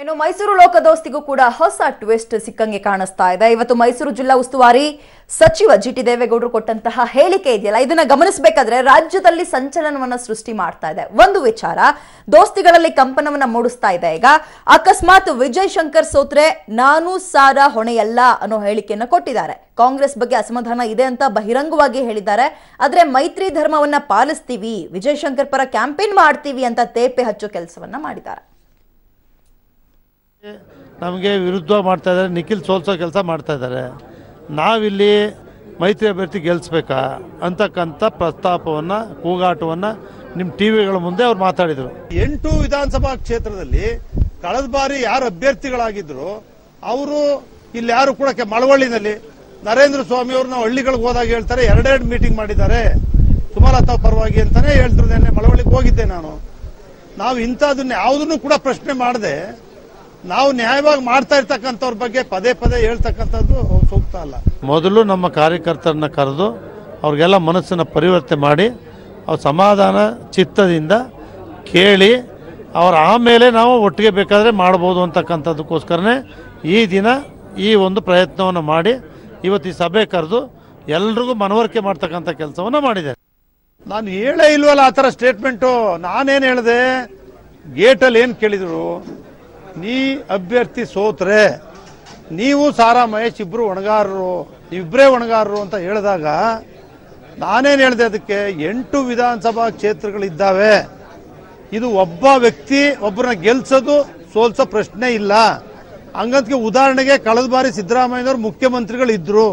ಇನ್ನು ಮೈಸೂರು ಲೋಕದೋಸ್ತಿಗೂ ಕೂಡ ಹೊಸ ಟ್ವಿಸ್ಟ್ ಸಿಕ್ಕಂಗೆ ಕಾಣಿಸ್ತಾ ಇದೆ. ಇವತ್ತು ಮೈಸೂರು ಜಿಲ್ಲಾ ಉಸ್ತುವಾರಿ ಸಚಿವ ಜಿಟಿ ದೇವೇಗೌಡರು ಕೊಟ್ಟಂತಹ ಹೇಳಿಕೆ ಇದೆಯಲ್ಲ, ಇದನ್ನ ಗಮನಿಸಬೇಕಾದ್ರೆ ರಾಜ್ಯದಲ್ಲಿ ಸಂಚಲನವನ್ನ ಸೃಷ್ಟಿ ಮಾಡ್ತಾ ಇದೆ. ಒಂದು ವಿಚಾರ ದೋಸ್ತಿಗಳಲ್ಲಿ ಕಂಪನವನ್ನ ಮೂಡಿಸ್ತಾ ಇದೆ. ಈಗ ಅಕಸ್ಮಾತ್ ವಿಜಯ್ ಶಂಕರ್ ಸೋತ್ರೆ ನಾನು ಸಾರಾ ಹೊಣೆಯಲ್ಲ ಅನ್ನೋ ಹೇಳಿಕೆಯನ್ನ ಕೊಟ್ಟಿದ್ದಾರೆ. ಕಾಂಗ್ರೆಸ್ ಬಗ್ಗೆ ಅಸಮಾಧಾನ ಇದೆ ಅಂತ ಬಹಿರಂಗವಾಗಿ ಹೇಳಿದ್ದಾರೆ. ಆದ್ರೆ ಮೈತ್ರಿ ಧರ್ಮವನ್ನ ಪಾಲಿಸ್ತೀವಿ, ವಿಜಯ್ ಶಂಕರ್ ಪರ ಕ್ಯಾಂಪೇನ್ ಮಾಡ್ತೀವಿ ಅಂತ ತೇಪೆ ಹಚ್ಚೋ ಕೆಲಸವನ್ನ ಮಾಡಿದ್ದಾರೆ. ನಮಗೆ ವಿರುದ್ಧ ಮಾಡ್ತಾ ಇದ್ದಾರೆ, ನಿಖಿಲ್ ಸೋಲ್ಸೋ ಕೆಲಸ ಮಾಡ್ತಾ ಇದ್ದಾರೆ. ನಾವಿಲ್ಲಿ ಮೈತ್ರಿ ಅಭ್ಯರ್ಥಿ ಗೆಲ್ಲಿಸ್ಬೇಕಾ ಅಂತಕ್ಕಂಥ ಪ್ರಸ್ತಾಪವನ್ನು ಕೂಗಾಟವನ್ನು ನಿಮ್ಮ ಟಿವಿಗಳ ಮುಂದೆ ಅವ್ರು ಮಾತಾಡಿದರು. 8 ವಿಧಾನಸಭಾ ಕ್ಷೇತ್ರದಲ್ಲಿ ಕಳೆದ ಬಾರಿ ಯಾರು ಅಭ್ಯರ್ಥಿಗಳಾಗಿದ್ರು ಅವರು ಇಲ್ಲಿ ಯಾರು ಕೂಡ ಮಳವಳ್ಳಿನಲ್ಲಿ ನರೇಂದ್ರ ಸ್ವಾಮಿ ಅವರು ನಾವು ಹಳ್ಳಿಗಳಿಗೆ ಹೋದಾಗ ಹೇಳ್ತಾರೆ 2 ಮೀಟಿಂಗ್ ಮಾಡಿದ್ದಾರೆ ಸುಮಲತಾ ಪರವಾಗಿ ಅಂತಾನೆ ಹೇಳ್ತಾರೆ. ನೆನ್ನೆ ಮಳವಳ್ಳಿಗೆ ಹೋಗಿದ್ದೆ ನಾನು. ನಾವು ಇಂಥದನ್ನ ಯಾವುದನ್ನು ಕೂಡ ಪ್ರಶ್ನೆ ಮಾಡದೆ ನಾವು ನ್ಯಾಯವಾಗಿ ಮಾಡ್ತಾ ಇರ್ತಕ್ಕಂಥವ್ರ ಬಗ್ಗೆ ಪದೇ ಪದೇ ಹೇಳ್ತಕ್ಕಂಥದ್ದು ಸೂಕ್ತ ಅಲ್ಲ. ಮೊದಲು ನಮ್ಮ ಕಾರ್ಯಕರ್ತರನ್ನ ಕರೆದು ಅವ್ರಿಗೆಲ್ಲ ಮನಸ್ಸನ್ನು ಪರಿವರ್ತನೆ ಮಾಡಿ ಅವ್ರ ಸಮಾಧಾನ ಚಿತ್ತದಿಂದ ಕೇಳಿ ಅವ್ರ ಆಮೇಲೆ ನಾವು ಒಟ್ಟಿಗೆ ಬೇಕಾದರೆ ಮಾಡ್ಬೋದು ಅಂತಕ್ಕಂಥದ್ದಕ್ಕೋಸ್ಕರನೇ ಈ ದಿನ ಈ ಒಂದು ಪ್ರಯತ್ನವನ್ನು ಮಾಡಿ ಇವತ್ತು ಈ ಸಭೆ ಕರೆದು ಎಲ್ರಿಗೂ ಮನವರಿಕೆ ಮಾಡ್ತಕ್ಕಂಥ ಕೆಲಸವನ್ನು ಮಾಡಿದ್ದಾರೆ. ನಾನು ಹೇಳೇ ಇಲ್ವಲ್ಲ ಆ ಥರ ಸ್ಟೇಟ್ಮೆಂಟು. ನಾನೇನು ಹೇಳಿದೆ, ಗೇಟಲ್ಲಿ ಏನು ಕೇಳಿದ್ರು, ನೀ ಅಭ್ಯರ್ಥಿ ಸೋತ್ರೆ ನೀವು ಸಾರಾ ಮಹೇಶ್ ಇಬ್ರು ಹೊಣೆಗಾರರು, ಇಬ್ಬರೇ ಹೊಣೆಗಾರರು ಅಂತ ಹೇಳಿದಾಗ ನಾನೇನು ಹೇಳಿದೆ, ಅದಕ್ಕೆ 8 ವಿಧಾನಸಭಾ ಕ್ಷೇತ್ರಗಳಿದ್ದಾವೆ. ಇದು ಒಬ್ಬ ವ್ಯಕ್ತಿ ಒಬ್ಬರನ್ನ ಗೆಲ್ಸೋದು ಸೋಲ್ಸೋ ಪ್ರಶ್ನೆ ಇಲ್ಲ. ಹಂಗಂತಕ್ಕೆ ಉದಾಹರಣೆಗೆ ಕಳೆದ ಬಾರಿ ಸಿದ್ದರಾಮಯ್ಯನವರು ಮುಖ್ಯಮಂತ್ರಿಗಳು ಇದ್ರು,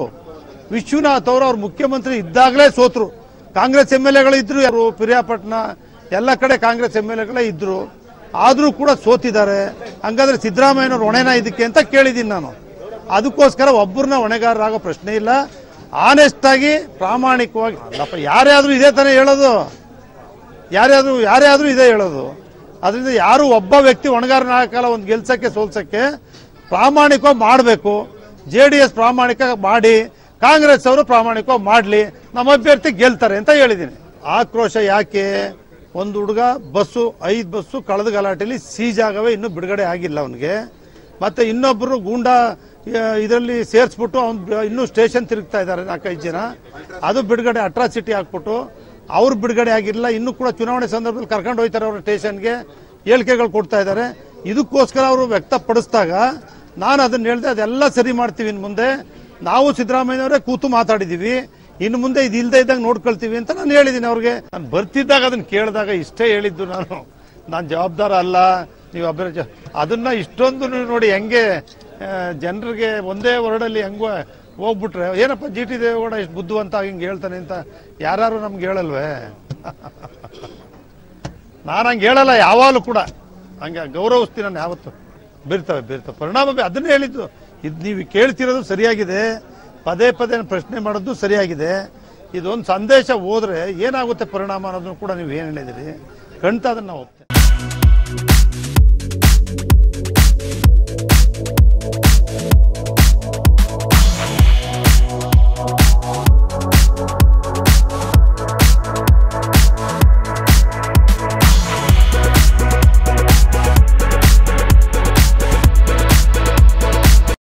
ವಿಶ್ವನಾಥ್ ಅವರು ಅವ್ರ ಮುಖ್ಯಮಂತ್ರಿ ಇದ್ದಾಗಲೇ ಸೋತರು. ಕಾಂಗ್ರೆಸ್ MLAಗಳು ಇದ್ರು, ಯಾರು ಪಿರಿಯಾಪಟ್ಟಣ ಎಲ್ಲ ಕಡೆ ಕಾಂಗ್ರೆಸ್ MLAಗಳೇ ಇದ್ರು, ಆದರೂ ಕೂಡ ಸೋತಿದ್ದಾರೆ. ಹಂಗಾದ್ರೆ ಸಿದ್ದರಾಮಯ್ಯನವ್ರು ಹೊಣೆನ ಇದಕ್ಕೆ ಅಂತ ಕೇಳಿದ್ದೀನಿ ನಾನು. ಅದಕ್ಕೋಸ್ಕರ ಒಬ್ಬರನ್ನ ಹೊಣೆಗಾರರಾಗೋ ಪ್ರಶ್ನೆ ಇಲ್ಲ. ಆನೆಸ್ಟ್ ಆಗಿ ಪ್ರಾಮಾಣಿಕವಾಗಿ ಅಲ್ಲಪ್ಪ, ಯಾರ್ಯಾದ್ರೂ ಇದೇ ತಾನೇ ಹೇಳೋದು, ಯಾರ್ಯಾದ್ರೂ ಇದೇ ಹೇಳೋದು. ಅದರಿಂದ ಯಾರು ಒಬ್ಬ ವ್ಯಕ್ತಿ ಹೊಣೆಗಾರನ ಹಾಕಲ್ಲ. ಒಂದು ಗೆಲ್ಸಕ್ಕೆ ಸೋಲ್ಸಕ್ಕೆ ಪ್ರಾಮಾಣಿಕವಾಗಿ ಮಾಡಬೇಕು. JDS ಪ್ರಾಮಾಣಿಕ ಮಾಡಿ, ಕಾಂಗ್ರೆಸ್ ಅವರು ಪ್ರಾಮಾಣಿಕವಾಗಿ ಮಾಡಲಿ, ನಮ್ಮ ಅಭ್ಯರ್ಥಿ ಗೆಲ್ತಾರೆ ಅಂತ ಹೇಳಿದ್ದೀನಿ. ಆಕ್ರೋಶ ಯಾಕೆ? ಒಂದು ಹುಡುಗ 5 ಬಸ್ಸು ಕಳೆದ ಗಲಾಟೆಯಲ್ಲಿ ಸೀಜ್ ಆಗವೆ, ಇನ್ನೂ ಬಿಡುಗಡೆ ಆಗಿಲ್ಲ ಅವನಿಗೆ. ಮತ್ತೆ ಇನ್ನೊಬ್ಬರು ಗೂಂಡಾ ಇದರಲ್ಲಿ ಸೇರಿಸ್ಬಿಟ್ಟು ಅವ್ನು ಇನ್ನೂ ಸ್ಟೇಷನ್ ತಿರುಗ್ತಾ ಇದ್ದಾರೆ 4-5 ಜನ. ಅದು ಬಿಡುಗಡೆ ಅಟ್ರಾಸಿಟಿ ಹಾಕ್ಬಿಟ್ಟು ಅವ್ರು ಬಿಡುಗಡೆ ಆಗಿಲ್ಲ. ಇನ್ನೂ ಕೂಡ ಚುನಾವಣೆ ಸಂದರ್ಭದಲ್ಲಿ ಕರ್ಕೊಂಡು ಹೋಗ್ತಾರೆ ಅವ್ರ ಸ್ಟೇಷನ್ಗೆ, ಹೇಳಿಕೆಗಳು ಕೊಡ್ತಾ ಇದ್ದಾರೆ. ಇದಕ್ಕೋಸ್ಕರ ಅವರು ವ್ಯಕ್ತಪಡಿಸಿದಾಗ ನಾನು ಅದನ್ನ ಹೇಳಿದೆ, ಅದೆಲ್ಲ ಸರಿ ಮಾಡ್ತೀವಿ. ಇನ್ನು ಮುಂದೆ ನಾವು ಸಿದ್ದರಾಮಯ್ಯನವರೇ ಕೂತು ಮಾತಾಡಿದ್ದೀವಿ, ಇನ್ನು ಮುಂದೆ ಇದು ಇಲ್ಲದೆ ಇದ್ದಾಗ ನೋಡ್ಕೊಳ್ತೀವಿ ಅಂತ ನಾನು ಹೇಳಿದ್ದೀನಿ ಅವ್ರಿಗೆ. ನಾನು ಬರ್ತಿದ್ದಾಗ ಅದನ್ನ ಕೇಳಿದಾಗ ಇಷ್ಟೇ ಹೇಳಿದ್ದು, ನಾನು ಜವಾಬ್ದಾರ ಅಲ್ಲ, ನೀವು ಅಭ್ಯರ್ಥಿ ಅದನ್ನ ಇಷ್ಟೊಂದು ನೋಡಿ ಹೆಂಗೆ ಜನರಿಗೆ ಒಂದೇ ವರ್ಡಲ್ಲಿ ಹೆಂಗ ಹೋಗ್ಬಿಟ್ರೆ ಏನಪ್ಪ GT ದೇವೇಗೌಡ ಇಷ್ಟು ಬುದ್ಧಿವಂತ ಹಿಂಗೆ ಹೇಳ್ತಾನೆ ಅಂತ ಯಾರು ನಮ್ಗೆ ಹೇಳಲ್ವೇ? ನಾನು ಹಂಗೆ ಹೇಳಲ್ಲ ಯಾವಾಗಲೂ ಕೂಡ, ಹಂಗೆ ಗೌರವಿಸ್ತೀನಿ ನಾನು ಯಾವತ್ತು. ಬೀರ್ತವೆ ಪರಿಣಾಮ ಅದನ್ನೇ ಹೇಳಿದ್ದು. ಇದು ನೀವು ಕೇಳ್ತಿರೋದು ಸರಿಯಾಗಿದೆ, ಪದೇ ಪದೇ ಪ್ರಶ್ನೆ ಮಾಡೋದು ಸರಿಯಾಗಿದೆ. ಇದೊಂದು ಸಂದೇಶ ಹೋದ್ರೆ ಏನಾಗುತ್ತೆ ಪರಿಣಾಮ ಅನ್ನೋದನ್ನು ಕೂಡ ನೀವು ಏನು ಹೇಳಿದಿರಿ ಖಂಡಿತ ಅದನ್ನು ನಾವು